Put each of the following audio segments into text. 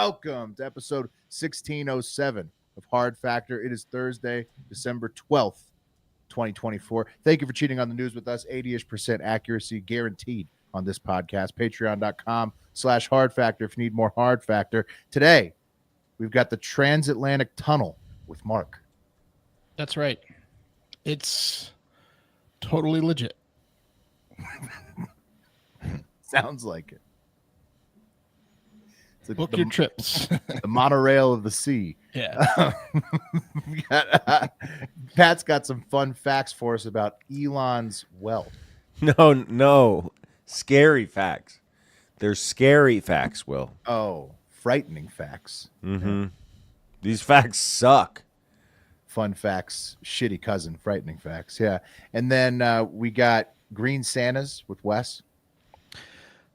welcome to episode 1607 of Hard Factor. It is Thursday, December 12th, 2024. Thank you for cheating on the news with us. 80-ish% accuracy guaranteed on this podcast. Patreon.com/Hard Factor if you need more Hard Factor. Today, we've got the Transatlantic Tunnel with Mark. That's right. It's totally legit. Sounds like it. Book your trips. The monorail of the sea. Yeah. Pat's got some fun facts for us about Elon's wealth. No. Scary facts. There's scary facts, Will. Oh, frightening facts. Mm-hmm. Yeah. These facts suck. Fun facts, shitty cousin, frightening facts. Yeah. And then we got Green Santas with Wes.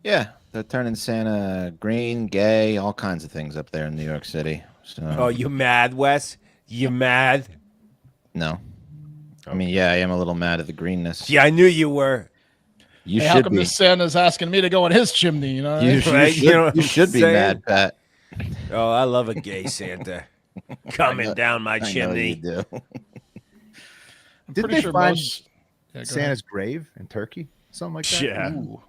Yeah, they're turning Santa green, gay, all kinds of things up there in New York City. So, oh, you mad, Wes? You mad? No. I mean, yeah, I am a little mad at the greenness. Yeah, I knew you were. You hey, should how come be. this Santa's asking me to go in his chimney? You know, You should be mad, Pat. Oh, I love a gay Santa coming down my chimney. I know you do. Did they find Santa's grave in Turkey? Something like that? Yeah. Ooh.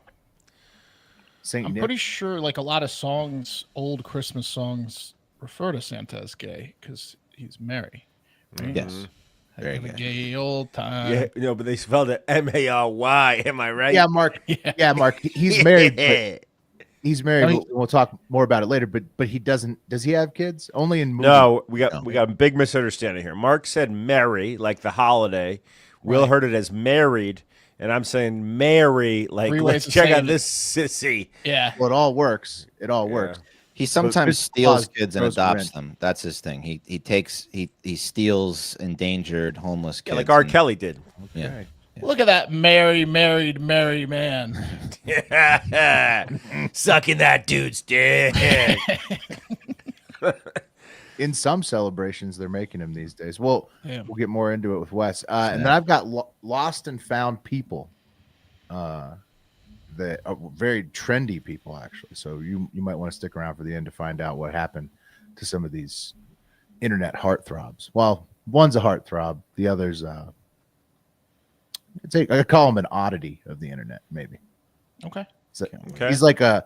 I'm pretty sure like a lot of songs, old Christmas songs, refer to Santa as gay because he's merry. Right? Yes. Very have a gay old time. Yeah, no, but they spelled it M-A-R-Y. Am I right? Yeah, Mark. Yeah, Mark. He's married. But he's married. I mean, we'll talk more about it later. But he doesn't. Does he have kids? Only in movies. No, we got a big misunderstanding here. Mark said merry, like the holiday. Will heard it as married. And I'm saying Mary, like, let's check out this sissy. Yeah. Well, it all works. It all works. He sometimes steals kids and adopts them. That's his thing. He steals endangered homeless kids. Yeah, like R. Kelly did. Yeah. Look at that married man. Sucking that dude's dick. In some celebrations, they're making him these days. Well, we'll get more into it with Wes. And then I've got lost and found people that are very trendy people, actually. So you might want to stick around for the end to find out what happened to some of these internet heartthrobs. Well, one's a heartthrob. The other's, I call him an oddity of the internet, maybe. Okay. So he's like a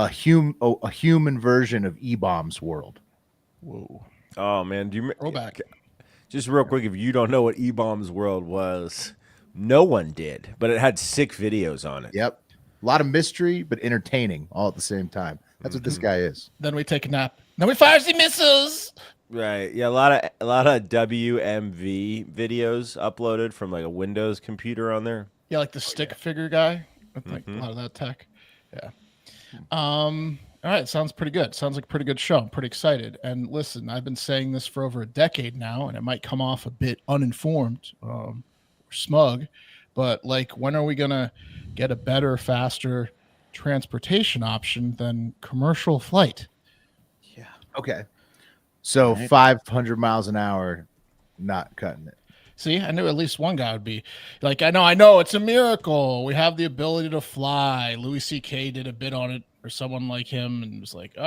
human version of E-Bomb's world. Whoa. Oh, man. Do you Roll back. Just real quick, if you don't know what E-Bomb's world was, no one did, but it had sick videos on it. Yep. A lot of mystery, but entertaining all at the same time. That's what this guy is. Then we take a nap. Then we fire the missiles. Right. Yeah, a lot of WMV videos uploaded from like a Windows computer on there. Yeah, like the stick figure guy with like a lot of that tech. Yeah. All right, sounds pretty good. Sounds like a pretty good show. I'm pretty excited. And listen, I've been saying this for over a decade now, and it might come off a bit uninformed or smug, but like, when are we gonna get a better, faster transportation option than commercial flight? Yeah. Okay. So 500 miles an hour, not cutting it. See, I knew at least one guy would be like, I know it's a miracle. We have the ability to fly. Louis C.K. did a bit on it, or someone like him, and was like,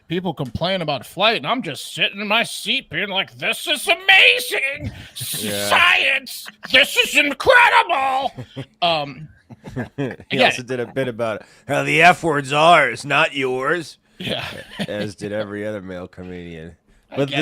people complain about flight, and I'm just sitting in my seat being like, this is amazing. Science. This is incredible. He also did a bit about how the F word's ours, not yours. Yeah. As did every other male comedian. But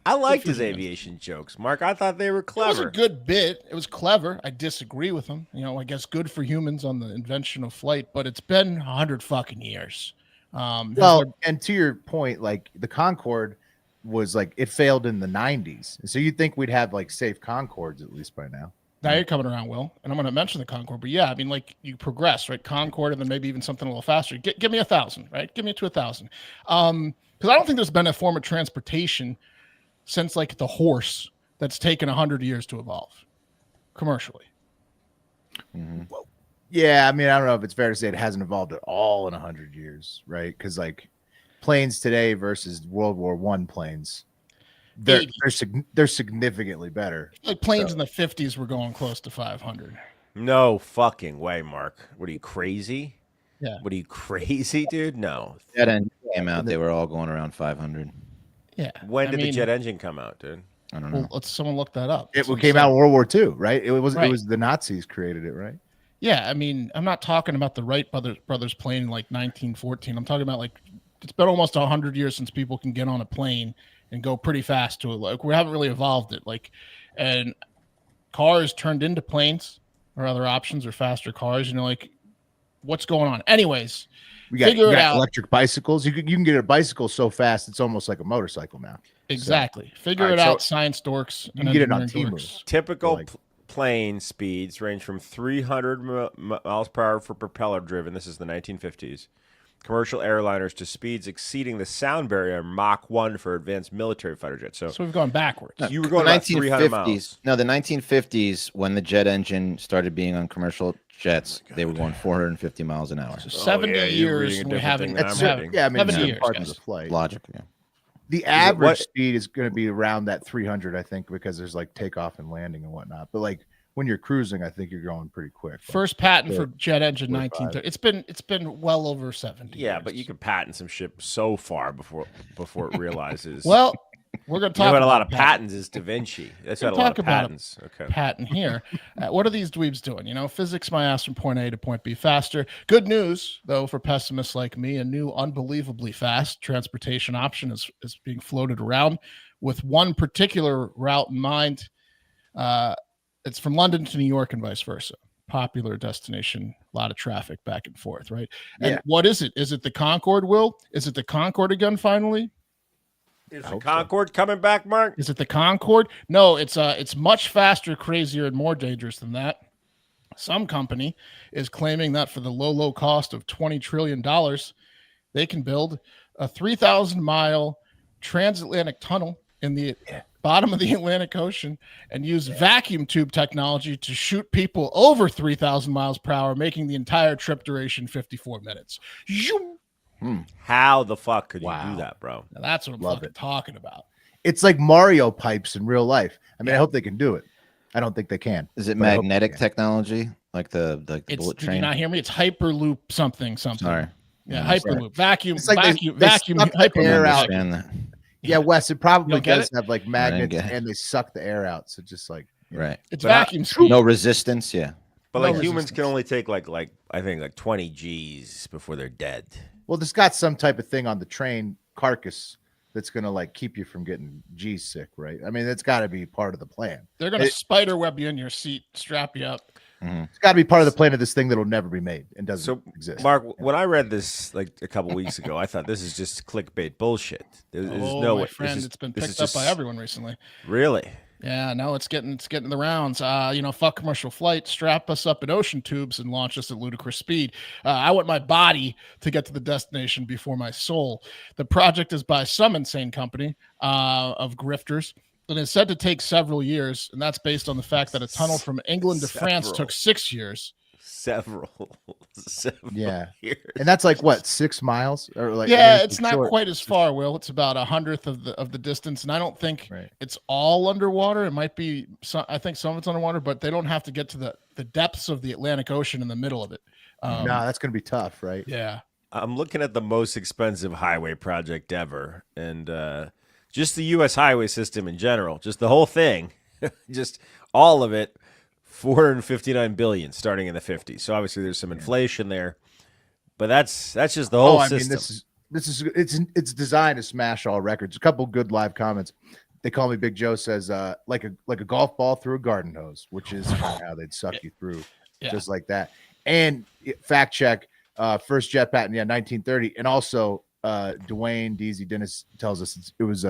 I liked his aviation jokes, Mark. I thought they were clever. It was a good bit. It was clever. I disagree with him. I guess good for humans on the invention of flight, but it's been 100 fucking years. Well, and to your point, like the Concorde was like, it failed in the 90s. So you'd think we'd have like safe Concordes at least by now. Now you're coming around, Will, and I'm going to mention the Concorde, but yeah, I mean, like you progress, right? Concorde, and then maybe even something a little faster. Give me 1,000, right? Give me to 1,000. Because I don't think there's been a form of transportation since like the horse that's taken 100 years to evolve commercially. Mm-hmm. Well, yeah, I mean, I don't know if it's fair to say it hasn't evolved at all in 100 years, right? Because like planes today versus World War I planes, they're significantly better. Like planes in the 50s were going close to 500. No fucking way, Mark. What are you, crazy? Yeah. What are you, crazy, dude? No. Jet came out, they were all going around 500. Yeah. When did the jet engine come out, dude? I don't know. Well, let's someone look that up. It came out in World War II, right? It was Right. it was the Nazis created it, right? Yeah, I mean, I'm not talking about the Wright brothers plane in like 1914. I'm talking about like it's been almost 100 years since people can get on a plane and go pretty fast to it. Like we haven't really evolved it. Like, and cars turned into planes or other options or faster cars. You know, like what's going on? Anyways, We got electric bicycles. You can get a bicycle so fast it's almost like a motorcycle now. Exactly. So, figure it out, science dorks. You can get it on T-Move. Typical plane speeds range from 300 miles per hour for propeller driven. This is the 1950s. Commercial airliners to speeds exceeding the sound barrier Mach 1 for advanced military fighter jets. So we've gone backwards. You were going about 300 miles. No, the 1950s, when the jet engine started being on commercial jets, they were going 450 miles an hour. So 70 years, and we haven't. Yeah, I mean, 70 years. Part of the flight. Logic, yeah. The average speed is going to be around that 300, I think, because there's like takeoff and landing and whatnot. But like when you're cruising, I think you're going pretty quick. First patent for jet engine 1930. It's been well over 70. Yeah, years. but you can patent some shit so far before it realizes. Well, we're going to talk. You know, about a lot of patents is Da Vinci. That's got a lot of patents. Okay. Patent here. What are these dweebs doing? You know, physics my ass from point A to point B faster. Good news, though, for pessimists like me, a new unbelievably fast transportation option is being floated around with one particular route in mind. It's from London to New York and vice versa. Popular destination, a lot of traffic back and forth, right? And what is it? Is it the Concorde, Will? Is it the Concorde again, finally? Is the Concorde coming back, Mark? Is it the Concorde? No, it's much faster, crazier, and more dangerous than that. Some company is claiming that for the low cost of $20 trillion, they can build a 3,000-mile transatlantic tunnel in the bottom of the Atlantic Ocean and use vacuum tube technology to shoot people over 3,000 miles per hour, making the entire trip duration 54 minutes. How the fuck could you do that, bro? Now that's what I'm talking about. It's like Mario pipes in real life. I mean, I hope they can do it. I don't think they can. Is it magnetic technology, like the bullet train? Did you not hear me? It's Hyperloop something. Sorry. Yeah, Hyperloop. Vacuum. It's like vacuum. Air out. Yeah, Wes, it probably does have like magnets and they suck the air out. So just like right. It's vacuum. No resistance. Yeah. But like humans can only take like I think like 20 G's before they're dead. Well, there's got some type of thing on the train carcass that's going to like keep you from getting G sick, right? I mean, that's got to be part of the plan. They're going to spider web you in your seat, strap you up. Mm-hmm. It's got to be part of the plan of this thing that'll never be made and doesn't exist. Mark, when I read this like a couple weeks ago, I thought this is just clickbait bullshit. There's no way. Friend, it's been picked up by everyone recently. Really? Yeah, no, it's getting the rounds. Fuck commercial flight, strap us up in ocean tubes and launch us at ludicrous speed. I want my body to get to the destination before my soul. The project is by some insane company of grifters and is said to take several years, and that's based on the fact that a tunnel from England to France took 6 years. Several years. And that's like what, 6 miles or like? It's not quite as far, Will. It's about 100th of the distance, and I don't think it's all underwater. It might be I think some of it's underwater, but they don't have to get to the depths of the Atlantic Ocean in the middle of it. No, that's going to be tough, right? Yeah. I'm looking at the most expensive highway project ever, and just the U.S. highway system in general, just the whole thing, just all of it. $459 billion starting in the 50s. So obviously there's some inflation there, but that's just the whole system. Mean, it's designed to smash all records. A couple good live comments. They call me Big Joe says like a golf ball through a garden hose, which is how they'd suck you through, just like that. And fact check, first jet patent, 1930, and also Dwayne DZ Dennis tells us it was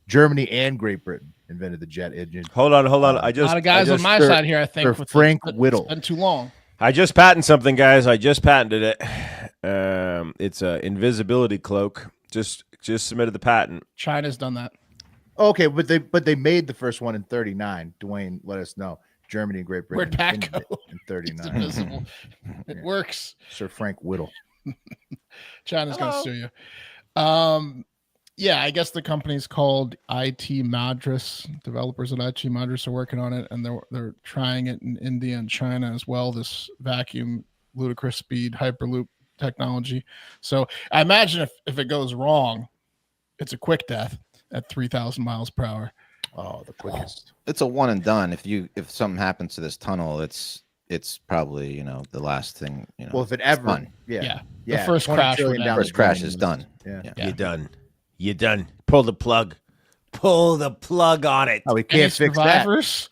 Germany and Great Britain invented the jet engine. Hold on. A lot of guys on my side here, I think. With Frank Whittle. It's been too long. I just patented something, guys. I just patented it. It's an invisibility cloak. Just submitted the patent. China's done that. Okay, but they made the first one in 39. Dwayne let us know. Germany and Great Britain. Where'd Pat go? In 39. It's invisible. It works. Sir Frank Whittle. China's going to sue you. Yeah, I guess the company's called IT Madras. Developers at IT Madras are working on it, and they're trying it in India and China as well. This vacuum ludicrous speed Hyperloop technology. So I imagine if it goes wrong, it's a quick death at 3,000 miles per hour. Oh, the quickest. It's a one and done. If something happens to this tunnel, it's probably the last thing. Well, if it it's ever, done. yeah. The first $20 crash trillion would end. First crash is done. Yeah. Yeah. You're done. Pull the plug. Pull the plug on it. Oh, we Any can't fix that. survivors?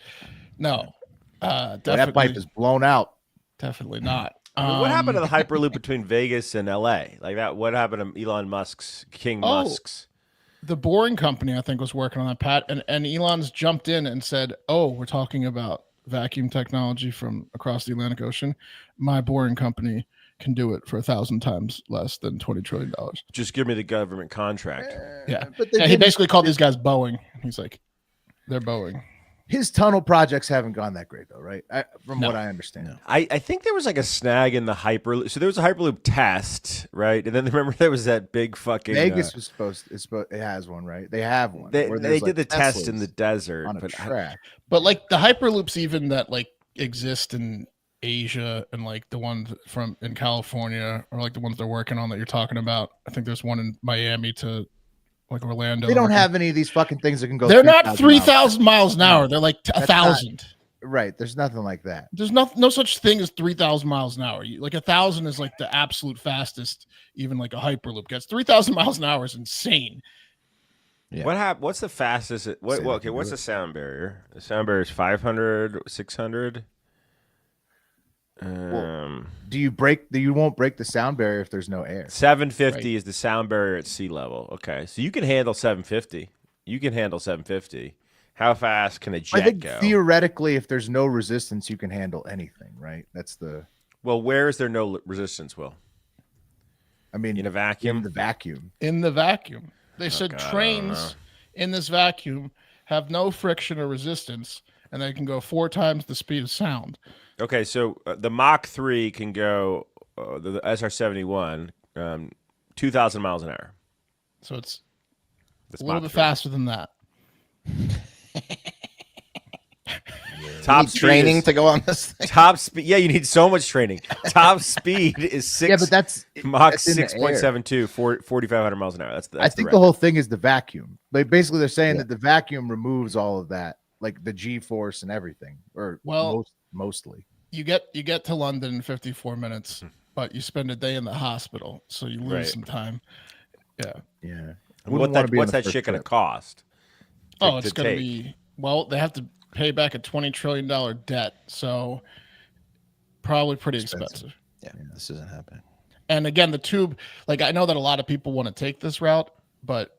No, That definitely, pipe is blown out. definitely not. I mean, what happened to the Hyperloop between Vegas and LA? Like that, what happened to Elon Musk's Musk's? The Boring Company, I think, was working on that, Pat, and Elon's jumped in and said, "Oh, we're talking about vacuum technology from across the Atlantic Ocean. My Boring Company can do it for 1,000 times less than $20 trillion." Just give me the government contract. Yeah, But he basically called these guys Boeing. He's like, "They're Boeing." his tunnel projects haven't gone that great though, right? From what I understand. No. I think there was like a snag in the Hyperloop. So there was a Hyperloop test, right? And then remember there was that big fucking Vegas was supposed. It has one, right? They have one. They where did there's, the test in Teslas the desert, on a but track. But like the hyperloops, even that like exist in Asia and like the ones from in California, or like the ones they're working on that you're talking about. I think there's one in Miami to like Orlando. They don't have any of these fucking things that can go. They're not 3,000 3,000 miles an hour. They're like That's 1,000. Right. There's nothing like that. There's no such thing as 3,000 miles an hour. Like 1,000 is like the absolute fastest. Even like a hyperloop gets 3,000 miles an hour is insane. Yeah. what's the fastest? Okay, what's the sound barrier? The sound barrier is 500, 600. Do you break? You won't break the sound barrier if there's no air. 750 is the sound barrier at sea level. Okay, so you can handle 750. You can handle 750. How fast can a jet I think go? theoretically, if there's no resistance, you can handle anything, right? That's the. Well, where is there no resistance, Will? I mean, In a vacuum? In the vacuum. In the vacuum, they said God, I don't know. trains in this vacuum have no friction or resistance, and they can go 4 times the speed of sound. Okay, so the Mach 3 can go, the SR-71, 2,000 miles an hour. So it's That's a little Mach bit 3. faster than that. Top Need speed training is- to go on this thing. Top speed. Yeah, you need so much training. Top speed is 6. Yeah, but that's Mach that's in the air. 6.72, 4,500 miles an hour. That's I think the whole thing is the vacuum. Like basically, they're saying that the vacuum removes all of that, like the G-force and everything, or mostly. You get to London in 54 minutes, but you spend a day in the hospital, so you lose Right. some time. Yeah. Yeah. what's that shit going to cost? Oh, it's to going to take? be, well, they have to pay back a $20 trillion debt, so probably pretty expensive. Yeah, this isn't happening. And again, the tube, like I know that a lot of people want to take this route, but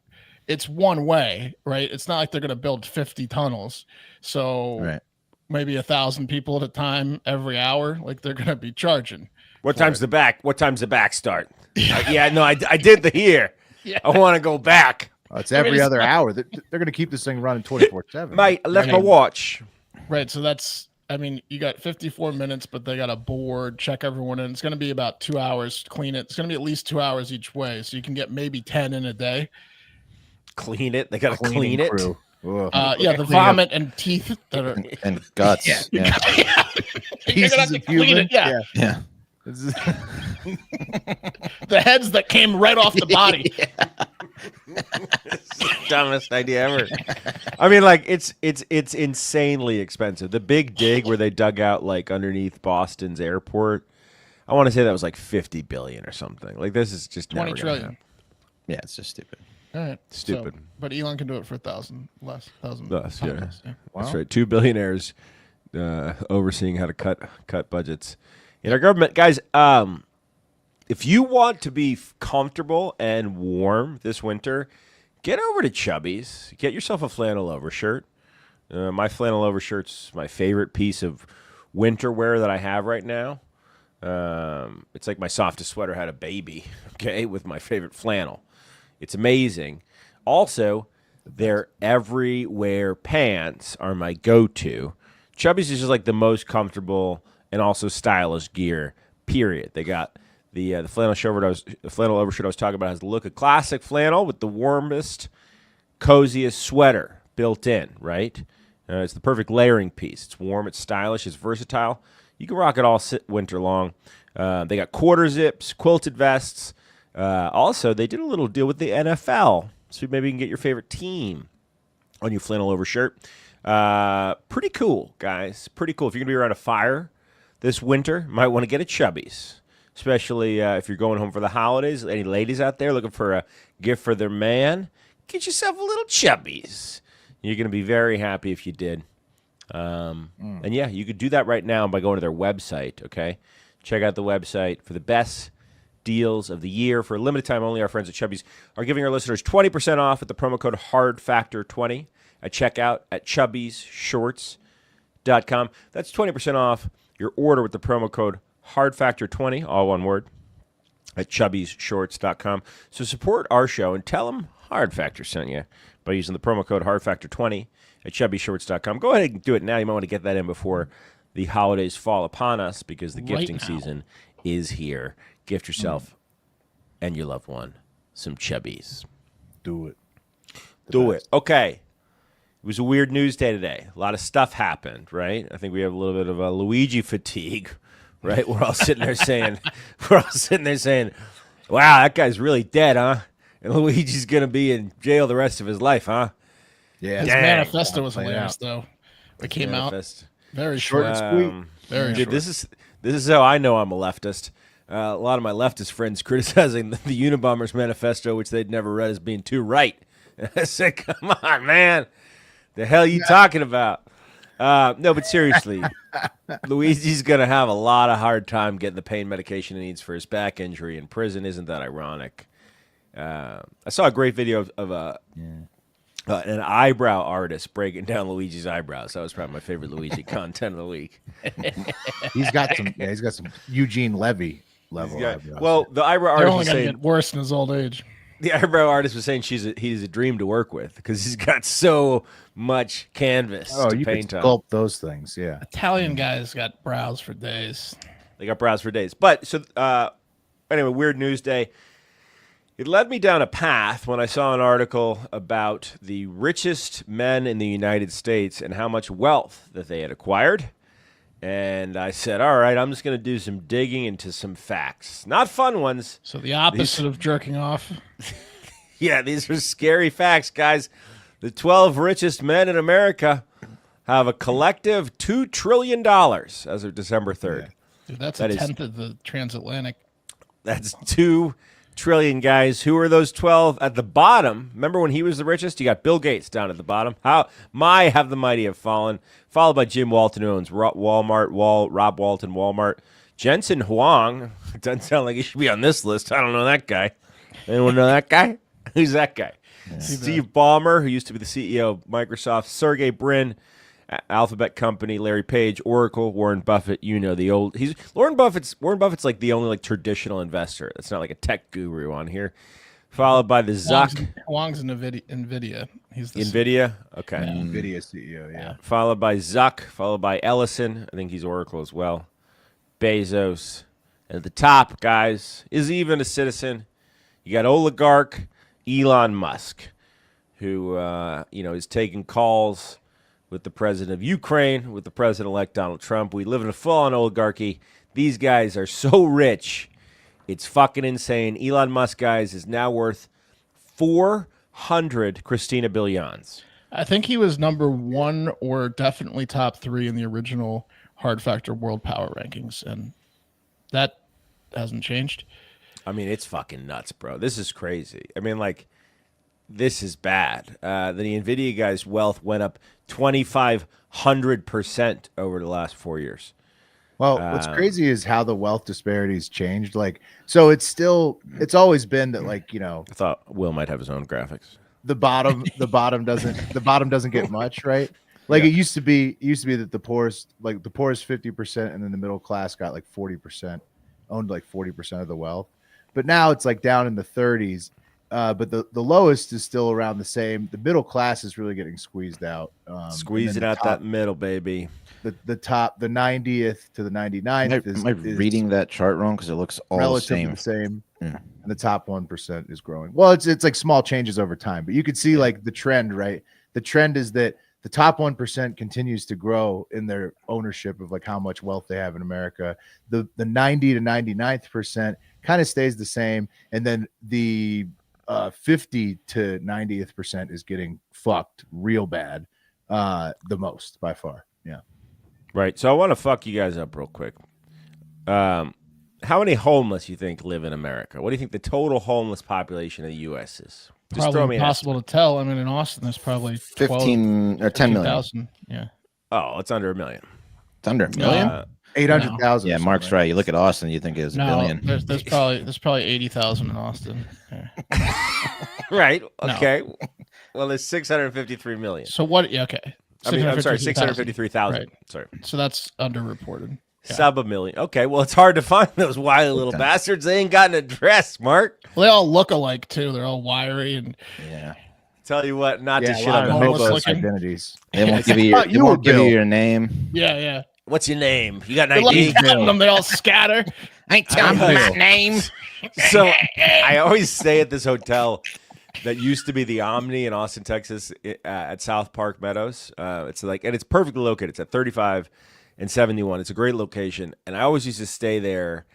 it's one way, right? It's not like they're going to build 50 tunnels. So Right. maybe 1,000 people at a time every hour, like they're going to be charging. What time's the back start? I did the here. Yeah. I want to go back. It's every it's other not- hour. They're going to keep this thing running 24/7. Mate, I left my Right. watch. Right. So that's, I mean, you got 54 minutes, but they got a board, check everyone in. It's going to be about 2 hours to clean it. It's going to be at least 2 hours each way. So you can get maybe 10 in a day. Clean it. They got to clean Cleaning it. crew. Ugh. Yeah, the vomit and teeth that are. And guts. Yeah. You're gonna Pieces have to of clean human. it, yeah. Yeah. This is- The heads that came right off the body. Dumbest idea ever. I mean, like it's insanely expensive. The big dig where they dug out like underneath Boston's airport, I want to say that was like 50 billion or something. Like this is just 20 never gonna trillion. happen. Yeah, it's just stupid. All right. Stupid. So, but Elon can do it for 1,000 less. 1,000 Thus, yeah. less, yeah. That's right. 2 billionaires overseeing how to cut budgets in our government, guys. If you want to be comfortable and warm this winter, get over to Chubbies. Get yourself a flannel overshirt. My flannel overshirt's my favorite piece of winter wear that I have right now. It's like my softest sweater had a baby, okay, with my favorite flannel. It's amazing. Also, their everywhere pants are my go-to. Chubbies is just like the most comfortable and also stylish gear, period. They got the flannel overshirt I was talking about has the look of classic flannel with the warmest, coziest sweater built in, right? It's the perfect layering piece. It's warm, it's stylish, it's versatile. You can rock it all winter long. They got quarter zips, quilted vests. Also, they did a little deal with the NFL, so maybe you can get your favorite team on your flannel over shirt. Pretty cool, guys. Pretty cool. If you're going to be around a fire this winter, might want to get a Chubbies, especially if you're going home for the holidays. Any ladies out there looking for a gift for their man, get yourself a little Chubbies. You're going to be very happy if you did. And yeah, you could do that right now by going to their website, okay? Check out the website for the best deals of the year. For a limited time only, our friends at Chubbies are giving our listeners 20% off with the promo code HARDFACTOR20 at checkout at chubbiesshorts.com. That's 20% off your order with the promo code HARDFACTOR20, all one word, at chubbiesshorts.com. So support our show and tell them Hard Factor sent you by using the promo code HARDFACTOR20 at chubbiesshorts.com. Go ahead and do it now. You might want to get that in before the holidays fall upon us because the gifting season is here. Gift yourself and your loved one some Chubbies. Do it. Do it. Okay. It was a weird news day today. A lot of stuff happened, right? I think we have a little bit of a Luigi fatigue, right? We're all sitting there saying, wow, that guy's really dead, huh? And Luigi's going to be in jail the rest of his life, huh? Yeah. His manifesto was hilarious, though. It came out very short and sweet. Very short. This is how I know I'm a leftist. A lot of my leftist friends criticizing the Unabomber's manifesto, which they'd never read, as being too right. And I said, come on, man. The hell are you talking about? No, but seriously, Luigi's going to have a lot of hard time getting the pain medication he needs for his back injury in prison. Isn't that ironic? I saw a great video of an eyebrow artist breaking down Luigi's eyebrows. That was probably my favorite Luigi content of the week. He's got some Eugene Levy level eyebrows. Well, the eyebrow They're artist only was going to saying get worse in his old age. the eyebrow artist was saying he's a dream to work with because he's got so much canvas to you paint can on. sculpt those things, yeah. Italian guys got brows for days. They got brows for days. But so anyway, weird news day. It led me down a path when I saw an article about the richest men in the United States and how much wealth that they had acquired. And I said, all right, I'm just going to do some digging into some facts. Not fun ones. So the opposite of jerking off. Yeah, these are scary facts, guys. The 12 richest men in America have a collective $2 trillion as of December 3rd. Yeah. Dude, that's a tenth of the Transatlantic. That's $2 trillion, guys. Who are those 12 at the bottom? Remember when he was the richest? You got Bill Gates down at the bottom. How have the mighty have fallen? Followed by Jim Walton, who owns Walmart, Rob Walton, Walmart. Jensen Huang, doesn't sound like he should be on this list. I don't know that guy. Anyone know that guy? Who's that guy? Yeah. Steve Ballmer, who used to be the CEO of Microsoft. Sergey Brin, Alphabet Company. Larry Page, Oracle. Warren Buffett. You know the old. Warren Buffett's like the only like traditional investor. That's not like a tech guru on here. Followed by the Zuck. Huang's NVIDIA. He's the NVIDIA. Okay. Yeah. NVIDIA CEO. Yeah. Followed by Zuck. Followed by Ellison. I think he's Oracle as well. Bezos. And at the top, guys, is even a citizen. You got oligarch Elon Musk, who is taking calls with the president of Ukraine, with the president-elect Donald Trump. We live in a full-on oligarchy. These guys are so rich, it's fucking insane. Elon Musk, guys, is now worth 400 Christina billions. I think he was number one or definitely top three in the original Hard Factor World Power Rankings, and that hasn't changed. I mean, it's fucking nuts, bro. This is crazy. I mean, like, this is bad. The NVIDIA guy's wealth went up 2,500% over the last 4 years. Well, what's crazy is how the wealth disparities changed. Like, so it's always been that, like, I thought Will might have his own graphics. The bottom doesn't get much, right? Like it used to be that the poorest 50%, and then the middle class got like 40%, owned like 40% of the wealth. But now it's like down in the 30s. But the lowest is still around the same. The middle class is really getting squeezed out. Squeezing out that middle, baby. The top, the 90th to the 99th Am I reading that chart wrong? Because it looks all relatively the same. Yeah. And the top 1% is growing. Well, it's like small changes over time, but you could see like the trend, right? The trend is that the top 1% continues to grow in their ownership of like how much wealth they have in America. The 90 to 99th percent kind of stays the same, and then the 50 to 90th percent is getting fucked real bad, the most by far. Yeah. Right. So I want to fuck you guys up real quick. How many homeless you think live in America? What do you think the total homeless population of the U.S. is? Just throw Probably me an impossible to tell. I mean, in Austin, there's probably 15 or 10 million. 15,000. Yeah. Oh, it's under 1 million. It's under a million. 800,000. Yeah, Mark's right. You look at Austin, you think it's a billion. There's probably 80,000 in Austin. Yeah. Right. Okay. Well, there's 653 million. So what? Yeah. Okay. I'm sorry, 653,000. 653,000. Right. Sorry. So that's underreported. Yeah. Sub 1 million. Okay, well, it's hard to find those wily little bastards. They ain't got an address, Mark. Well, they all look alike too. They're all wiry and Yeah. Tell you what, not to Yeah, shit a lot on the of homeless hobos. looking. identities. They won't give you your name. yeah. What's your name? You got an They're like ID? counting them. They all scatter. I ain't telling you my name. So I always stay at this hotel that used to be the Omni in Austin, Texas, at South Park Meadows. It's like, and it's perfectly located. It's at 35 and 71. It's a great location, and I always used to stay there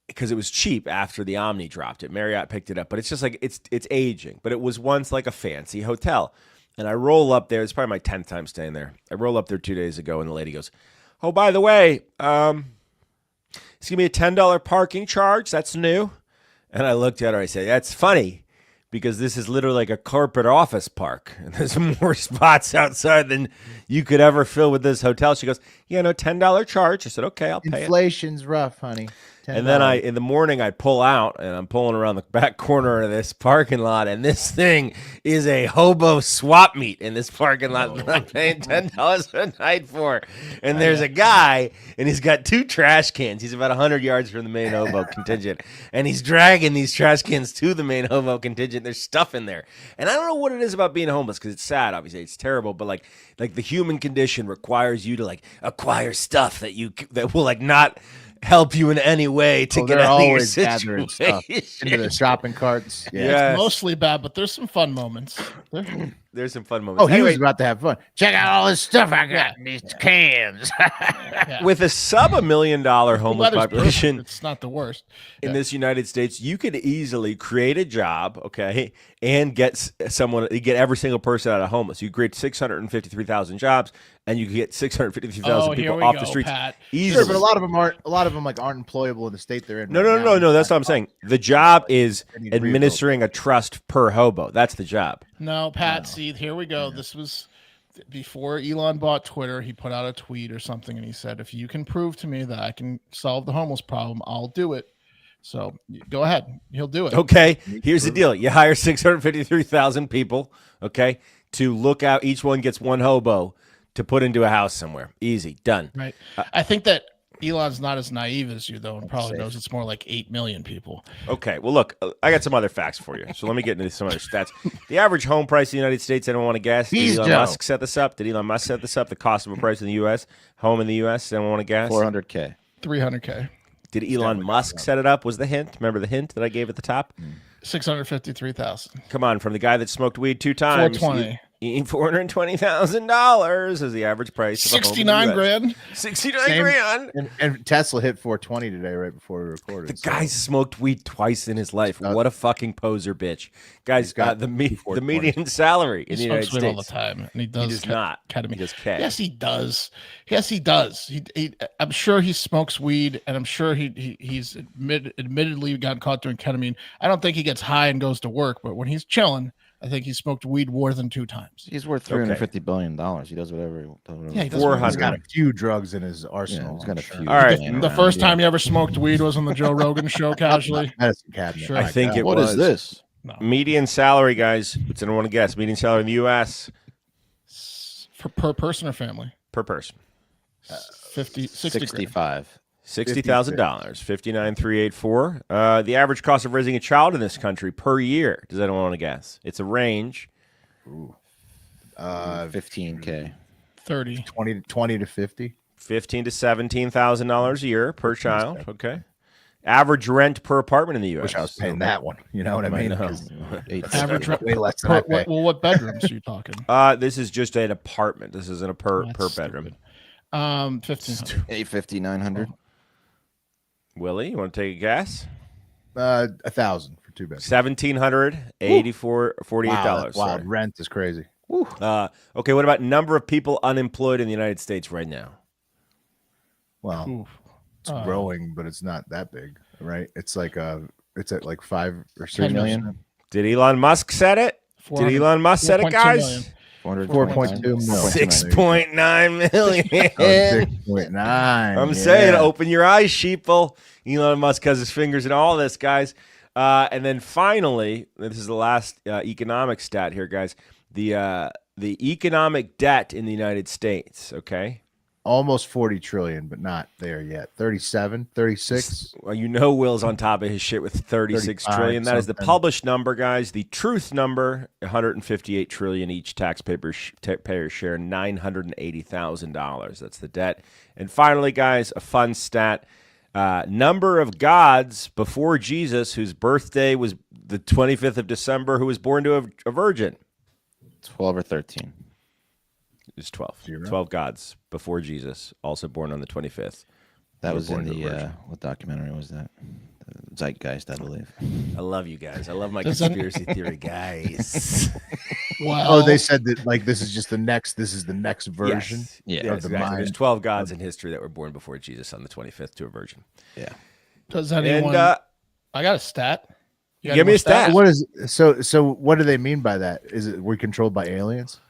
because it was cheap after the Omni dropped it. Marriott picked it up, but it's just like it's aging. But it was once like a fancy hotel, and I roll up there. It's probably my 10th time staying there. I roll up there 2 days ago, and the lady goes, "Oh, by the way, it's gonna be a $10 parking charge. That's new." And I looked at her. I said, "That's funny, because this is literally like a corporate office park. And there's more spots outside than you could ever fill with this hotel." She goes, "Yeah, no, $10 charge." I said, "Okay, I'll pay it." Inflation's rough, honey. And then in the morning, I pull out, and I'm pulling around the back corner of this parking lot, and this thing is a hobo swap meet in this parking lot that I'm paying $10 a night for. And there's a guy, and he's got 2 trash cans. He's about 100 yards from the main hobo contingent, and he's dragging these trash cans to the main hobo contingent. There's stuff in there. And I don't know what it is about being homeless, because it's sad, obviously. It's terrible, but like the human condition requires you to like acquire stuff that will like not help you in any way to get they're out of your always gathering stuff situation. into the shopping carts. Yeah. Yes. It's mostly bad, but there's some fun moments. There's some fun moments. Oh, he Anyway, was about to have fun. Check out all this stuff I got in these cans. with a sub $1 million homeless Weather's population perfect. It's not the worst. in this United States, you could easily create a job, okay, and get every single person out of homeless. You create 653,000 jobs, and you could get 653,000 people off the streets Pat. easily. Sure, but a lot of them aren't employable in the state they're in. No. That's what I'm saying. The job is They need to administering a trust per hobo. That's the job. No, Pat, see, here we go. This was before Elon bought Twitter. He put out a tweet or something, and he said, "If you can prove to me that I can solve the homeless problem, I'll do it." So go ahead. He'll do it. Okay, here's the deal. You hire 653,000 people, okay, to look out. Each one gets one hobo to put into a house somewhere. Easy, done. Right. I think that Elon's not as naive as you, though, and probably knows it's more like 8 million people. Okay, well, look, I got some other facts for you. So let me get into some other stats. The average home price in the United States, anyone want to guess? Did Elon Musk set this up? Did Elon Musk set this up? The cost of a price in the U.S., home in the U.S., anyone want to guess? $400K. 300K. Did Elon Musk set it up? Was the hint? Remember the hint that I gave at the top? 653,000. Come on, from the guy that smoked weed 2 times. 420. $420,000 is the average price. Of a home in the 69 US. grand. 69 grand. And Tesla hit 420 today, right before we recorded. The guy smoked weed twice in his life. What a fucking poser, bitch. Guys, got the median salary in the United He smokes weed all the States. time, and he does not. ketamine. He does K. Yes, he does. Yes, he does. I'm sure he smokes weed, and I'm sure he's admittedly gotten caught doing ketamine. I don't think he gets high and goes to work, but when he's chilling, I think he smoked weed more than 2 times. He's worth $350 billion. He does whatever he wants. Yeah, he does 400. He's got a few drugs in his arsenal. Yeah, he's got a I'm few. All right. laying The around, first yeah. time you ever smoked weed was on the Joe Rogan show, casually. Medicine cabinet. Sure. I think it What was. is this? No. Median salary, guys. What's anyone want to guess? Median salary in the U.S. Per person or family? per person. 60 grand. 65. $60,000, 59,384. The average cost of raising a child in this country per year. Does anyone want to guess? It's a range. 15K. 30. 20 to 50. $15,000 to $17,000 a year per child. Okay. Average rent per apartment in the U.S. Wish I was paying that one. You know what I mean? know. 'Cause that's Average rent way less than I pay. what bedrooms are you talking? This is just an apartment. This isn't a per That's bedroom. stupid. 1,500. 850, 900. Willie, you want to take a guess? 1,000 for 2 bedrooms. $1,748. Wow, rent is crazy. Okay, what about number of people unemployed in the United States right now? Well, Oof. it's growing, but it's not that big, right? It's like it's at like 5 or 6 10 million. Did Elon Musk said it? Did Elon Musk said it, 4.2 guys? million. 4.2 million. 6.9 million. 6.9. I'm saying, open your eyes, sheeple. Elon Musk has his fingers in all this, guys. And then finally, this is the last economic stat here, guys. The economic debt in the United States, okay? Almost 40 trillion, but not there yet. 37, 36. Well, you know Will's on top of his shit with 36 trillion. That is the published number, guys. The truth number, 158 trillion each taxpayer share, $980,000. That's the debt. And finally, guys, a fun stat. Number of gods before Jesus whose birthday was the 25th of December who was born to a virgin. 12 or 13. It's 12. 0. 12 gods before Jesus, also born on the 25th. That was in born to a the virgin. what documentary was that? Zeitgeist, I believe. I love you guys. I love my Does that- conspiracy theory guys. Wow. Oh, they said that like this is the next version. Yes. Yeah, Yes, of the exactly. mind. There's 12 gods in history that were born before Jesus on the 25th to a virgin. Yeah. Does anyone? And I got a stat. You got give any me more a stat. What is so? What do they mean by that? Is it we're controlled by aliens?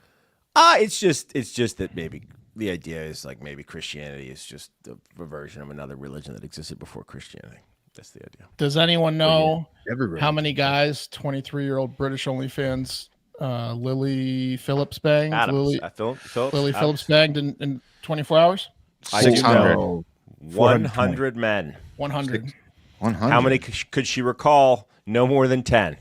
it's just that maybe the idea is like maybe Christianity is just a version of another religion that existed before Christianity. That's the idea. Does anyone know Everybody. how many guys 23-year-old British OnlyFans Lily Phillips banged? Adams. Phillips Adams. Phillips banged in 24 hours? I do 600. know. 420. 100 men. 100. 100. How many could she recall? No more than 10.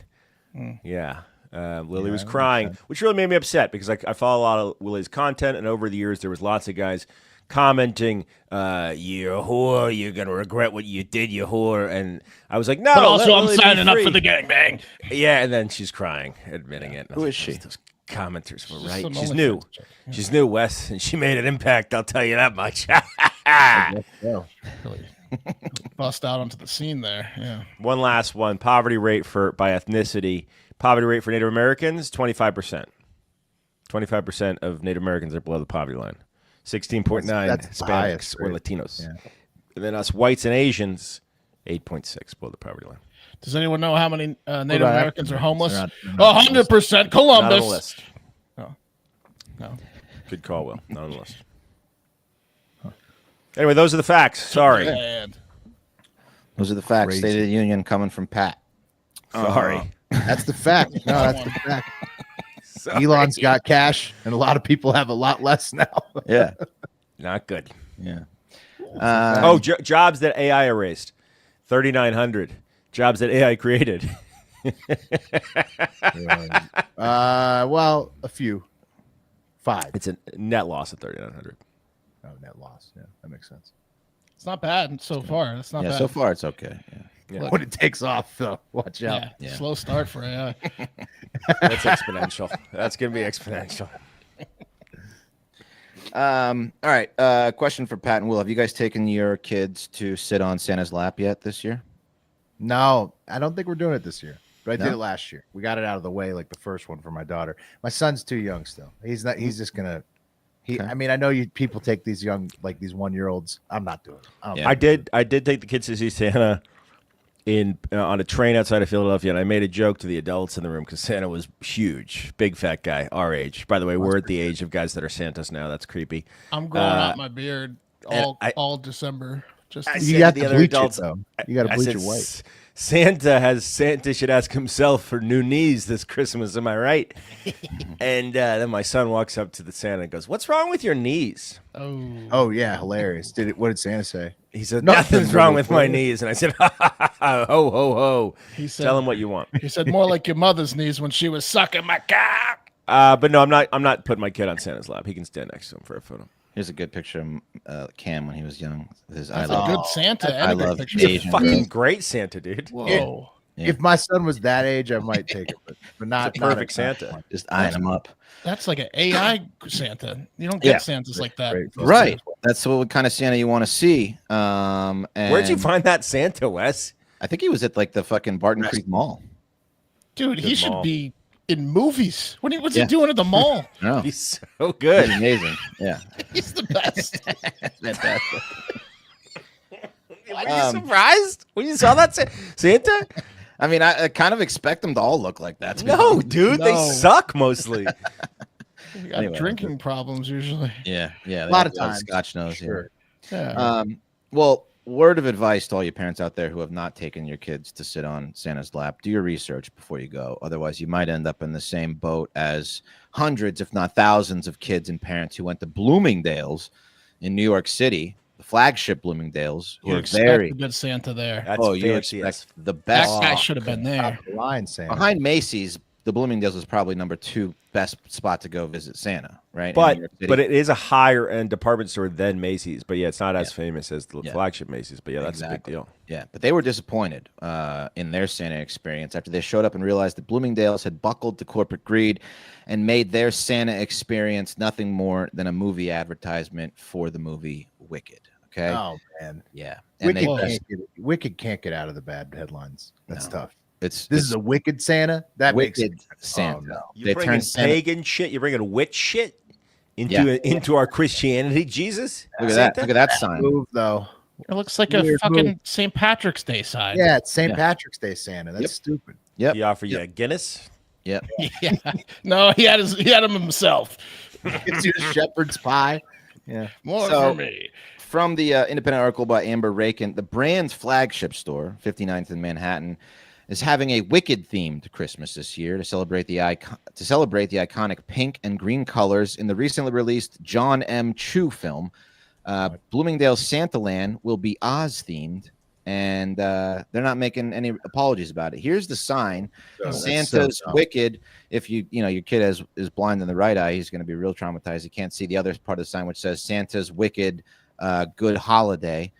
Yeah. Lily was crying, which really made me upset because I follow a lot of Willie's content, and over the years there was lots of guys commenting, "You whore, you're gonna regret what you did, you whore." And I was like, "No, But also, let I'm Lily be signing up free." for the gangbang. Yeah, and then she's crying, admitting it. Who is she? Those commenters were Just right. some She's OnlyFans new. chick. She's new, Wes, and she made an impact. I'll tell you that much. Yeah. Really bust out onto the scene there. Yeah. One last one. Poverty rate by ethnicity. Poverty rate for Native Americans, 25%. 25% of Native Americans are below the poverty line. 16.9 That's the Hispanics highest or rate. Latinos. Yeah. And then us whites and Asians, 8.6 below the poverty line. Does anyone know how many Native about Americans are homeless? They're not on the list. 100% Not on the Columbus. list. No. Good call, Will. Not on the list. Anyway, those are the facts. Sorry. And Those are the facts. Crazy. State of the Union coming from Pat. Sorry. That's the fact. No, that's the fact. Elon's got cash, and a lot of people have a lot less now. Yeah. Not good. Yeah. Jobs that AI erased, 3,900. Jobs that AI created. Well, a few. 5. It's a net loss of 3,900. Oh, net loss. Yeah, that makes sense. it's not bad so far. It's not Yeah. bad. So far, it's okay. Yeah. Yeah. When it takes off, though, watch out. Yeah. Slow start for AI. That's exponential. That's going to be exponential. All right. Question for Pat and Will. Have you guys taken your kids to sit on Santa's lap yet this year? No, I don't think we're doing it this year. But I No? did it last year. We got it out of the way, like the first one for my daughter. My son's too young still. He's not. He's just gonna. Okay. I mean, I know people take these young, like these 1-year-olds. I'm not doing it. Yeah. I did take the kids to see Santa on a train outside of Philadelphia, and I made a joke to the adults in the room because Santa was huge, big fat guy, our age. By the way, we're at the age of guys that are Santas now. That's creepy. I'm growing out my beard and all December. Just I to- said You got the to other bleach adults- it though. You got to I bleach said, it white. Santa should ask himself for new knees this Christmas. Am I right? And then my son walks up to the Santa and goes, "What's wrong with your knees?" Oh yeah, hilarious. What did Santa say? He said, Nothing, "Nothing's wrong little with my boy." knees." And I said, "Ha ha ha, ha, ho ho ho." He said, Tell him what you want. He said more like your mother's knees when she was sucking my cock. But no, I'm not putting my kid on Santa's lap. He can stand next to him for a photo. Here's a good picture of Cam when he was young. His That's I a love, good Santa. I And a love good He's picture. a Asian fucking girls. great Santa, dude. Whoa. Yeah. If my son was that age, I might take him, but not It's a perfect not Santa. Just eyeing him up. That's like an AI Santa. You don't Yeah. get Santas like that. Great photo. Right. That's what kind of Santa you want to see. And Where'd you find that Santa, Wes? I think he was at like the fucking Barton Creek Mall. Dude, he Good should mall. be in movies. What's Yeah. he doing at the mall? No, He's so good. he's amazing. Yeah. He's the best. Fantastic. Were you surprised when you saw that Santa? I mean, I kind of expect them to all look like that. To be No, honest. dude, they No. suck mostly. We got Anyway, drinking problems usually. Yeah. Yeah. A lot they of have times. Scotch nose. Sure. Yeah. Well, word of advice to all you parents out there who have not taken your kids to sit on Santa's lap: do your research before you go. Otherwise, you might end up in the same boat as hundreds, if not thousands, of kids and parents who went to Bloomingdale's in New York City, the flagship Bloomingdale's, who You are expect very. a good Santa there. That's Oh, you fancy as expect the That best. guy should have been there. Top of the line, Sam. Behind Macy's, the Bloomingdale's is probably number 2 best spot to go visit Santa, right? in But New York City. but it is a higher end department store than Macy's. But yeah, it's not as famous as the Yeah. flagship Macy's. But yeah, that's a big Exactly. deal. Yeah, but they were disappointed in their Santa experience after they showed up and realized that Bloomingdale's had buckled to corporate greed and made their Santa experience nothing more than a movie advertisement for the movie Wicked. Okay. Oh man, Yeah. And Wicked can't get out of the bad headlines. That's No. tough. this This is a wicked Santa. That Wicked makes Santa. Oh, no. You They bringing turned Santa- pagan shit. You're bringing witch shit into Yeah. into our Christianity. Jesus, Look at that. Santa? Look at that sign. move though. It looks like a Weird fucking move. St. Patrick's Day sign. Yeah, it's St. Yeah. Patrick's Day Santa. That's Yep. stupid. Yep. He offer you a Guinness. Yep. Yeah. No, he had him himself. It's your shepherd's pie. Yeah. More So- for me. From the independent article by Amber Rakin, the brand's flagship store, 59th in Manhattan, is having a Wicked themed Christmas this year to celebrate the iconic pink and green colors in the recently released John M. Chu film. Bloomingdale's Santaland will be Oz themed, and they're not making any apologies about it. Here's the sign: Oh, that's Santa's so dumb. Wicked. If your kid is blind in the right eye, he's going to be real traumatized. He can't see the other part of the sign, which says Santa's Wicked. Good holiday.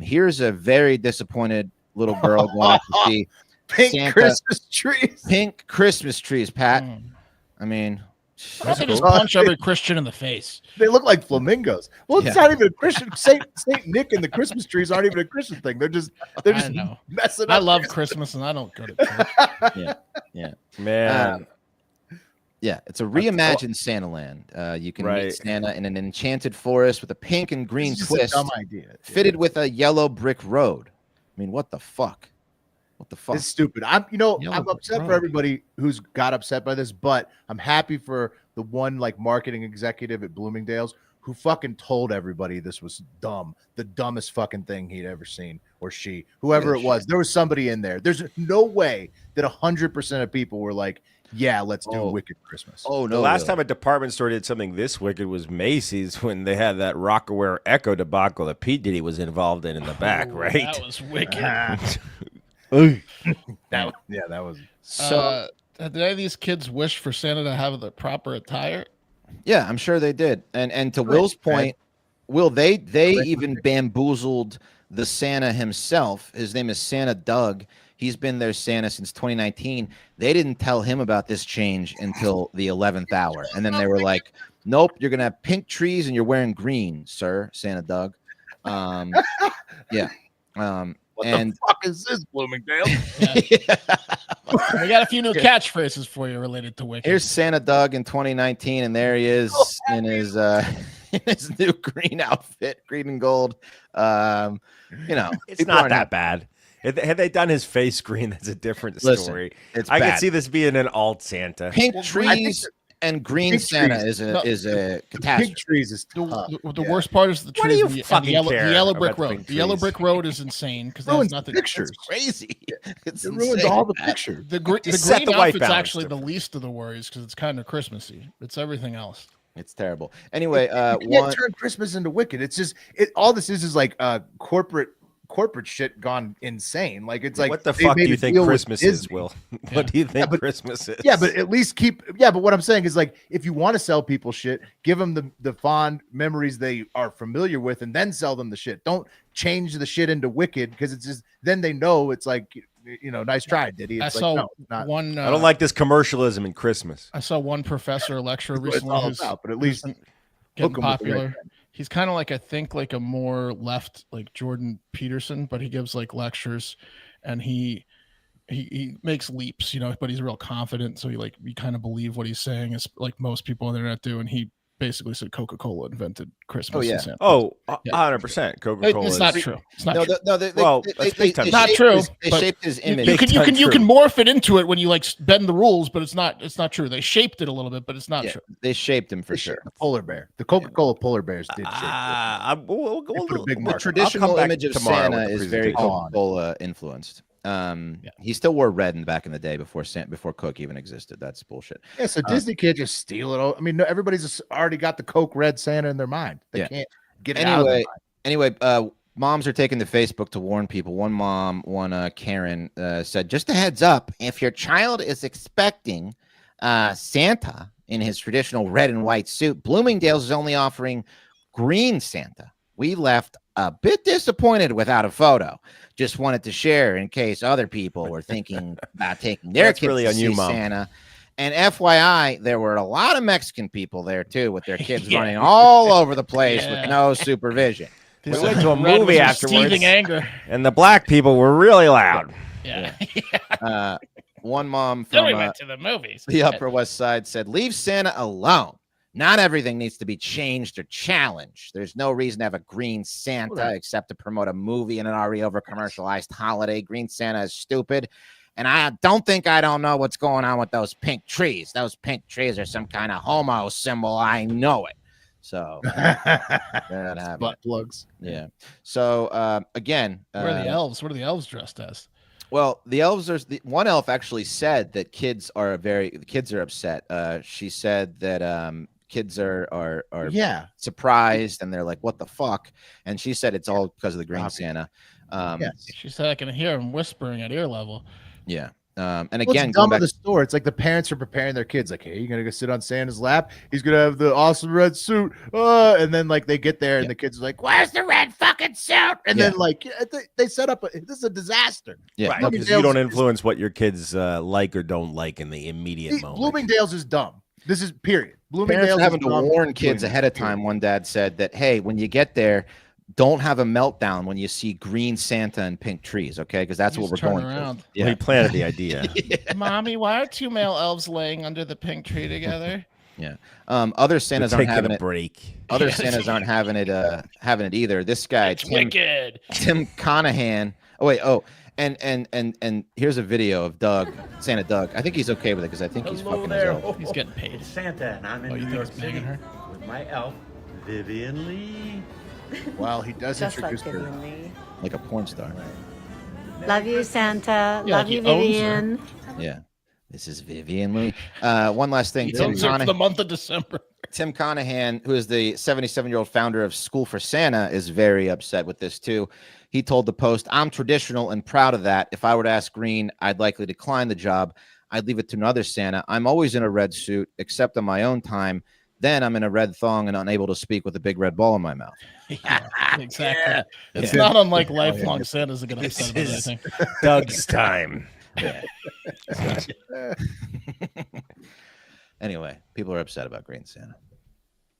Here's a very disappointed little girl going up to see Pink Santa- Christmas trees. pink Christmas trees, Pat. Mm. I mean, I could just cool. punch every Christian in the face. They look like flamingos. Well, it's Yeah. not even a Christian. Saint Nick and the Christmas trees aren't even a Christian thing. They're just I know. messing up. I love Christmas and I don't go to church. Man, yeah, it's a reimagined Santaland. You can meet Right. Santa in an enchanted forest with a pink and green It's just a twist, dumb idea. fitted with a yellow brick road. I mean, what the fuck? What the fuck? It's stupid. I'm Yellow upset Brick for Road. everybody who's got upset by this, but I'm happy for the one like marketing executive at Bloomingdale's who fucking told everybody this was dumb, the dumbest fucking thing he'd ever seen, or she, whoever it was. There was somebody in there. There's no way that 100% of people were like, "Yeah, let's do Wicked Christmas." Oh the no! last time a department store did something this wicked was Macy's when they had that Rockaware Echo debacle that Pete Diddy was involved in the back, Ooh, right? That was wicked. That was So Did any of these kids wish for Santa to have the proper attire? yeah, I'm sure they did. And to Will's point, Will, they even bamboozled the Santa himself. His name is Santa Doug. He's been their Santa since 2019. They didn't tell him about this change until the 11th hour. And then they were like, nope, you're going to have pink trees and you're wearing green, sir, Santa Doug. Yeah. what and the fuck is this, Bloomingdale? We got a few new catchphrases for you related to Wicked. here's Santa Doug in 2019, and there he is in his in his new green outfit, green and gold. It's people not aren't that happy. bad. Had they done his face screen, that's a different Listen, story. It's I bad. could see this being an alt Santa. Pink Well, trees and green pink Santa trees. is a Pink catastrophe. trees is tough. The worst part is the What do trees you and the fucking yellow, care the yellow about brick the road. pink The yellow trees? brick road is insane because there's Ruins nothing. pictures. It's crazy. It's It ruins insane, all the Pat. pictures. The Just set green the white outfit's balance actually the different. least of the worries because it's kind of Christmassy. It's everything else. It's terrible. Anyway, You can't turn Christmas into Wicked. It's just all this is like corporate corporate shit gone insane. Like it's like what the they fuck do made you a think deal with Christmas is, Disney. Will? What do you think Christmas is? Yeah, but at least keep. Yeah, but what I'm saying is like if you want to sell people shit, give them the fond memories they are familiar with, and then sell them the shit. Don't change the shit into Wicked because it's just then they know it's like nice try, Diddy. It's I like saw no, not. one. I don't like this commercialism in Christmas. I saw one professor lecture That's what it's recently all who's about, but at least getting hook 'em with the right popular. thing. He's kind of like I think like a more left like Jordan Peterson, but he gives like lectures, and he makes leaps, but he's real confident. So you kind of believe what he's saying, is like most people on the internet do. And he basically said Coca-Cola invented Christmas. Oh, yeah. and Santa. Oh, Yeah. 100%. Coca-Cola. It's not true. It's not true. That's big time. Not true, They but shaped his image. You Big time can true. morph it into it when you like bend the rules, but it's not true. They shaped it a little bit, but it's not true. They shaped him for They sure. shaped the polar bear. The Coca-Cola polar bears did shape it. We'll put a big we'll- mark. The traditional I'll come back image of tomorrow Santa with the is very presentation. Coca-Cola influenced. He still wore red in the back in the day before Coke even existed. That's bullshit. Yeah, so Disney can't just steal it all. I mean, no, everybody's already got the Coke Red Santa in their mind. They can't get it out of their mind. Anyway, moms are taking to Facebook to warn people. One mom, Karen, said, just a heads up, if your child is expecting Santa in his traditional red and white suit, Bloomingdale's is only offering green Santa. We left a bit disappointed without a photo. Just wanted to share in case other people were thinking about taking their kids really to on you, see Mom. Santa. And FYI, there were a lot of Mexican people there too, with their kids running all over the place with no supervision. We went to a Red movie was afterwards, seething anger. and the black people were really loud. Yeah. One mom Then we from went to the movies. the Upper West Side said, leave Santa alone. Not everything needs to be changed or challenged. There's no reason to have a green Santa except to promote a movie and an already over commercialized holiday. Green Santa is stupid. And I don't know what's going on with those pink trees. Those pink trees are some kind of homo symbol. I know it. So they're not having Butt it. plugs. Yeah. So again, Where are the elves? What are the elves dressed as? well, the elves are one elf actually said that kids are upset. She said that kids are Yeah. surprised and they're like, what the fuck? And she said it's all because of the green Santa. Yes. She said I can hear him whispering at ear level. Yeah. And Well, again, it's going dumb back, of the store. It's like the parents are preparing their kids. Like, hey, you're gonna go sit on Santa's lap. He's gonna have the awesome red suit. And then like they get there and the kids are like, "Where's the red fucking suit?" And then like they set up. This is a disaster. yeah, Right, no, because you don't influence what your kids like or don't like in the immediate moment. Bloomingdale's is dumb. This is period. parents Bloomingdale's are having is to dumb. warn kids Bloomingdale's, ahead of period. time. One dad said that, hey, when you get there, don't have a meltdown when you see green Santa and pink trees, okay? Because that's what we're Just turn going around. through. Well, Yeah. he planted the idea. Mommy, why are two male elves laying under the pink tree together? Yeah. Other Santas aren't Taking having a it. break. Other Yes. Santas aren't having it either. This guy, It's wicked. Tim Conahan. Oh wait, and here's a video of Santa Doug. I think he's okay with it because I think he's fucking his elf. He's getting paid. It's Santa, and I'm in Oh, you New think York it's bigger than City her? with my elf, Vivian Lee. Well, he does Just like introduce her. Vivian Lee. Like a porn star. Love you, Santa. Yeah, Love like he you, owns her. Vivian. Yeah. This is Vivian Lee. One last thing. He Tim owns her for Conahan. the month of December. Tim Conahan, who is the 77-year-old founder of School for Santa, is very upset with this too. He told the Post, I'm traditional and proud of that. If I were to ask Green, I'd likely decline the job. I'd leave it to another Santa. I'm always in a red suit, except on my own time. Then I'm in a red thong and unable to speak with a big red ball in my mouth. Yeah, exactly. It's Yeah. not unlike lifelong Santas that get This upset about is- anything. Doug's time. Anyway, people are upset about Green Santa.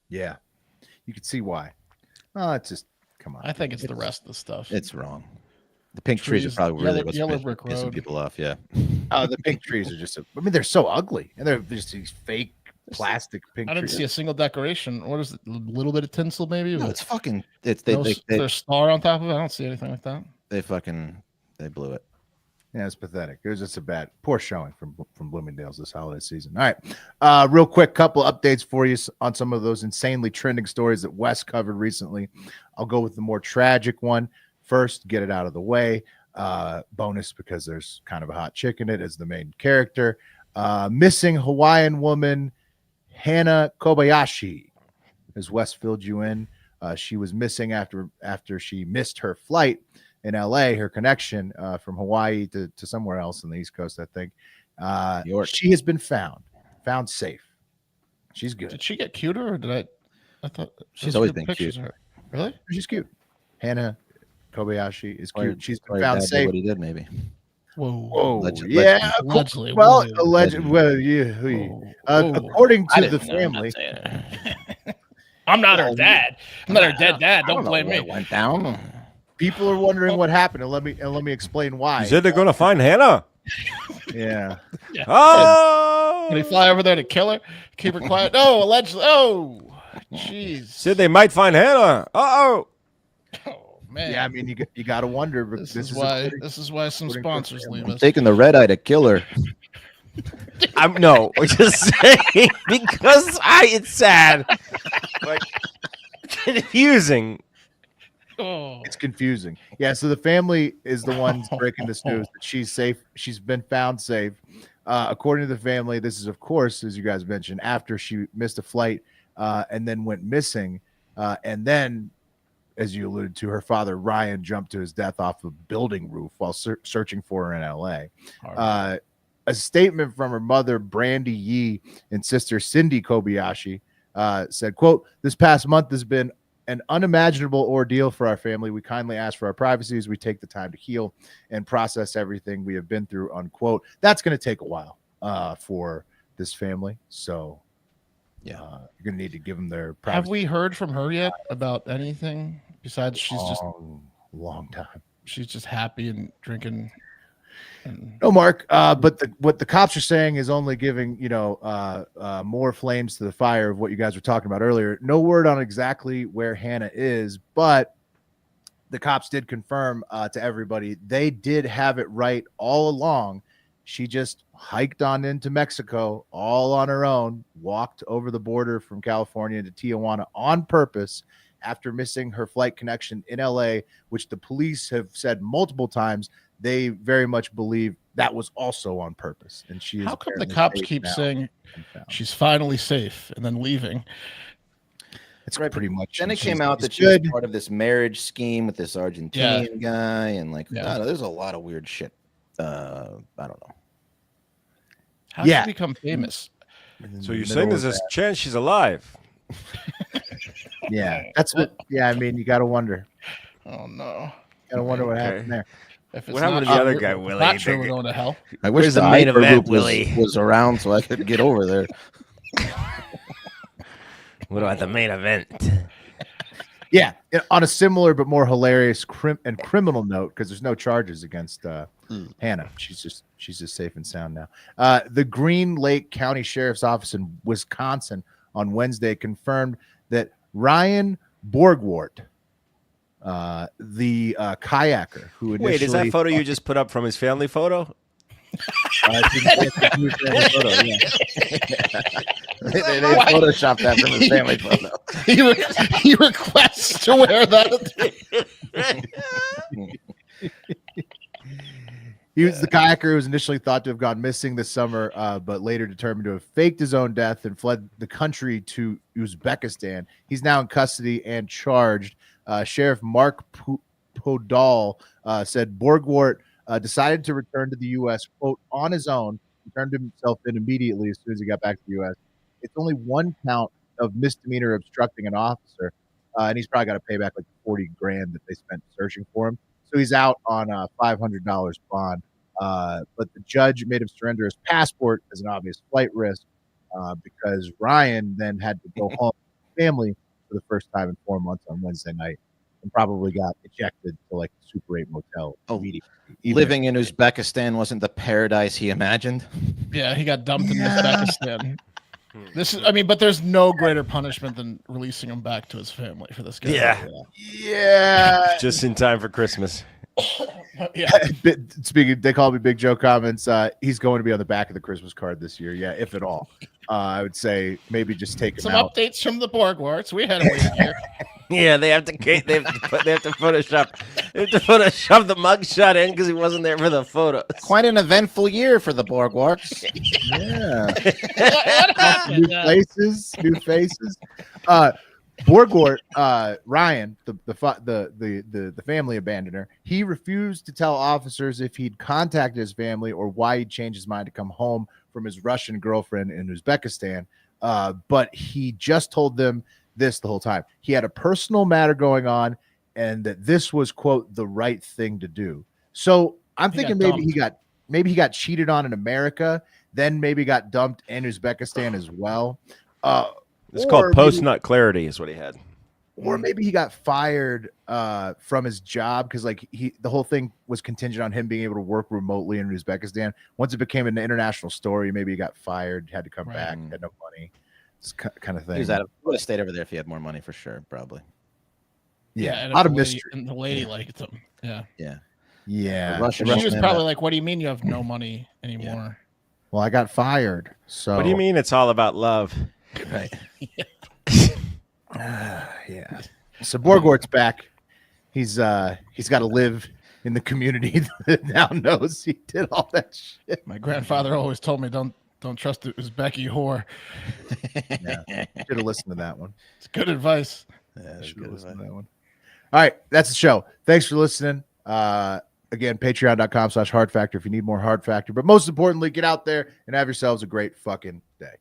Yeah, you can see why. Oh, it's just come on. I think it's the rest of the stuff. It's wrong. The pink trees Trees, are probably really yellow- what's yellow piss- brick pissing road. people off. Yeah. The pink trees are just. I mean, they're so ugly, and they're just these fake plastic pink I didn't trees. see a single decoration. What is it? A little bit of tinsel, maybe? No, with it's fucking. It's no there's a star on top of it. I don't see anything like that. they blew it. Yeah, it's pathetic. It was just a poor showing from Bloomingdale's this holiday season. All right, real quick, couple updates for you on some of those insanely trending stories that Wes covered recently. I'll go with the more tragic one first. Get it out of the way. Bonus because there's kind of a hot chick in it as the main character. Missing Hawaiian woman Hannah Kobayashi, as Wes filled you in. She was missing after she missed her flight. in LA, her connection from Hawaii to somewhere else on the East Coast, I think. York. She has been found safe. She's good. Did she get cuter, or did I thought She's those always good been pictures cute. of her. Really? She's cute. Hannah Kobayashi is Or- cute. She's or been found dad did safe. what he did, maybe. Whoa. Whoa, Allegedly. yeah. Allegedly. Well, Whoa. alleged. Well, yeah. Whoa. Whoa. According I to the didn't know, I'm not family, saying it. I'm not her dad. I'm not her dead dad. Don't blame me. Went down. people are wondering what happened, and let me explain why. You said they're gonna find Hannah. Yeah. Oh, Did he fly over there to kill her? Keep her quiet? No, allegedly. Oh, jeez. said they might find Hannah. Oh, Oh man. Yeah, I mean, you got to wonder. But This is why some according to sponsors family. leave us. Taking the red eye to kill her. I'm no. We're just saying because it's sad, like confusing. Oh. It's confusing. Yeah, so the family is the ones breaking this news that she's safe. She's been found safe. According to the family, this is, of course, as you guys mentioned, after she missed a flight and then went missing. And then, as you alluded to, her father, Ryan, jumped to his death off a building roof while searching for her in L.A. A statement from her mother, Brandy Yee, and sister, Cindy Kobayashi, said, quote, "This past month has been an unimaginable ordeal for our family. We kindly ask for our privacy as we take the time to heal and process everything we have been through," unquote. That's going to take a while for this family. So Yeah. you're going to need to give them their privacy. Have we heard from her yet about anything besides long time? she's just happy and drinking? No, Mark. But what the cops are saying is only giving more flames to the fire of what you guys were talking about earlier. No word on exactly where Hannah is, but the cops did confirm to everybody they did have it right all along. She just hiked on into Mexico all on her own, walked over the border from California to Tijuana on purpose after missing her flight connection in LA, which the police have said multiple times. They very much believe that was also on purpose. And she is. How come the apparently cops safe keep now saying and found. she's finally safe and then leaving? It's pretty much. Then it she's- came out that she's she was good. part of this marriage scheme with this Argentinian guy, and I don't know, there's a lot of weird shit. I don't know. How did Yeah. she become famous? So you're saying there's a chance she's alive? Yeah, that's what. Yeah, I mean, you got to wonder. Oh no! Got to wonder what Okay. happened there. If What happened to the other guy, Willie? Not sure we're going to hell. I wish Where's the the main Hyper event, Loop Willie? was around so I could get over there. What about the main event? Yeah, on a similar but more hilarious criminal note, because there's no charges against Hannah. She's just safe and sound now. The Green Lake County Sheriff's Office in Wisconsin on Wednesday confirmed that Ryan Borgwart, the kayaker who initially Wait, is that photo you just put up from his family photo? They photoshopped that from his family photo. He requests to wear that. He was the kayaker who was initially thought to have gone missing this summer, but later determined to have faked his own death and fled the country to Uzbekistan. He's now in custody and charged. Sheriff Mark Podol said Borgwart decided to return to the U.S., quote, on his own. He turned himself in immediately as soon as he got back to the U.S. It's only one count of misdemeanor obstructing an officer, and he's probably got to pay back like $40,000 that they spent searching for him. So he's out on a $500 bond. But the judge made him surrender his passport as an obvious flight risk because Ryan then had to go home with his family for the first time in 4 months on Wednesday night and probably got ejected to like the Super 8 motel immediately. Living in Uzbekistan wasn't the paradise he imagined. Yeah, he got dumped in Uzbekistan. But there's no greater punishment than releasing him back to his family for this guy. Yeah. Just in time for Christmas. Yeah. Speaking, they call me Big Joe comments. He's going to be on the back of the Christmas card this year. Yeah, if at all. I would say maybe just take him Some out. updates from the Borgwarts. We had a week here. Yeah, they have to Photoshop the mugshot in because he wasn't there for the photos. Quite an eventful year for the Borgwarts. Yeah. What happened? New faces. Borgort, Ryan, the family abandoner, he refused to tell officers if he'd contacted his family or why he'd changed his mind to come home from his Russian girlfriend in Uzbekistan. But he just told them this the whole time. He had a personal matter going on, and that this was, quote, the right thing to do. So I'm thinking maybe he got cheated on in America, then maybe got dumped in Uzbekistan as well. It's called post-nut clarity is what he had. Or maybe he got fired from his job because like the whole thing was contingent on him being able to work remotely in Uzbekistan. Once it became an international story, maybe he got fired, had to come back, had no money. It's kind of thing. He would have stayed over there if he had more money for sure, probably. Yeah, and a lot of mystery. And the lady liked him. Yeah. Yeah. She was probably like, "What do you mean you have no money anymore?" Yeah. Well, I got fired. So what do you mean it's all about love? Right. Yeah. So Borgort's back. He's got to live in the community that now knows he did all that shit. My grandfather always told me, "Don't trust the Uzbeki whore." Yeah. Should have listened to that one. It's good advice. Yeah, should have listened to that one. All right, that's the show. Thanks for listening. Again, patreon.com/Hard Factor if you need more Hard Factor. But most importantly, get out there and have yourselves a great fucking day.